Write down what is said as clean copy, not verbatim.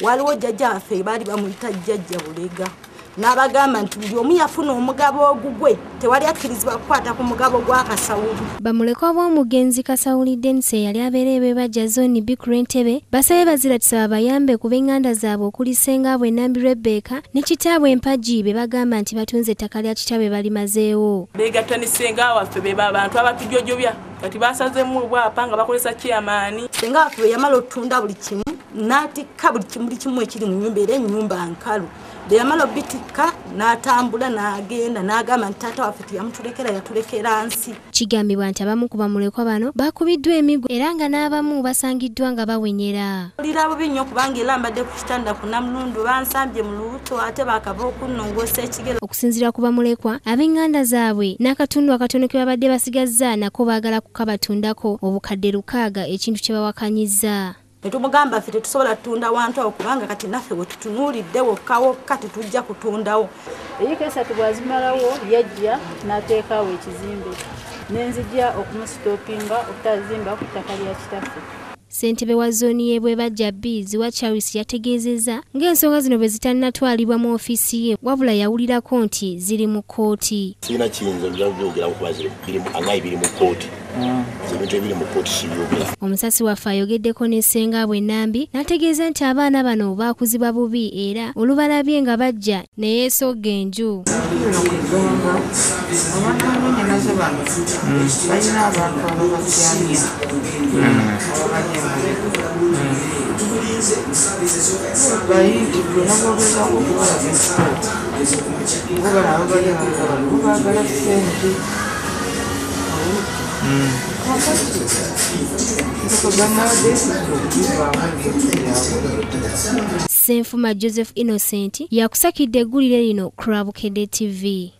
Waliwo jjajja waffe baali bamuyita jjajja Bulega n'abagamba nti buli omu yafuna omugabo ogugwe tewali akkirizibwa kukwata ku mugabo gwa Kasawuli. Bamulekwa bw'omugenzi Kasawuli Denise yali abeerewe bajja zooni Bikuru Entebbe basabye baziratisa abayambe ku b'enganda zaabwe okuli Ssengaabwe Nambi Rebecca ne kitaabwe Empagi be bagamba nti batunze ettaka lya kitaabwe balimazeewo. Beegatta ne Ssengaabwe waffe be abantu abatujjojjobya kati basazeemu obwapa nga bakozesa kyamaani. Ssengaabwe waffe yamala otunda buli kimu n'atikka buli kimu ekiri mu nnyumba era ennyumba nkalu. Yamala obitika n'atambula n'agenda n'agamba nti taata waffe teyamutulekera yatulekera nsi. Kigambibwa nti abamu ku Bamulekwa bano bakubiddwa emiggo era nga n'abamu basangiddwa nga bawenyera. Olira bubi nnyo kubanga era mbadde ku kitanda ku Namulundu bansambye mu lubuto ate bakava okunnongoosa ekigero. Okusinziira ku Bamulekwa ab'enganda zaabwe n'akatundu akatono ke babadde basigazza nako baagala kukabatundako obukadde 600 ekintu kye bawakanyizza. Netumugamba ffe tetusobola kutunda wantu awo kubanga kati naffe bwe tutunuulidde wokka tetujja kutundawo. Eyiika 3 bwazimalawo yajja n'ateekawo ekizimbe n'enzijja okumusitoopinga obutazimba ku ttaka lya kitaffe. Ssentebe wa zooni y'e Bwebajja Bbiizi wa Charles yategeezezza ng'ensonga zino bwe zitannatwalibwa mu ofiisi ye wabula yawulirako nti ziri mu kkooti. Sirina kiyinza byogera kuba biri mu kkooti. Ebintu ebiri mu kkooti kibyogera. Omusasi waffe ayogeddeko ne Ssengaabwe Nambi n'ategeeza nti abaana bano baakuzibwa bubi era olubalabye nga bajja ne yeesogga enju. Senfuma Joseph Innocent yakusakidde eggulire lino Club KD TV.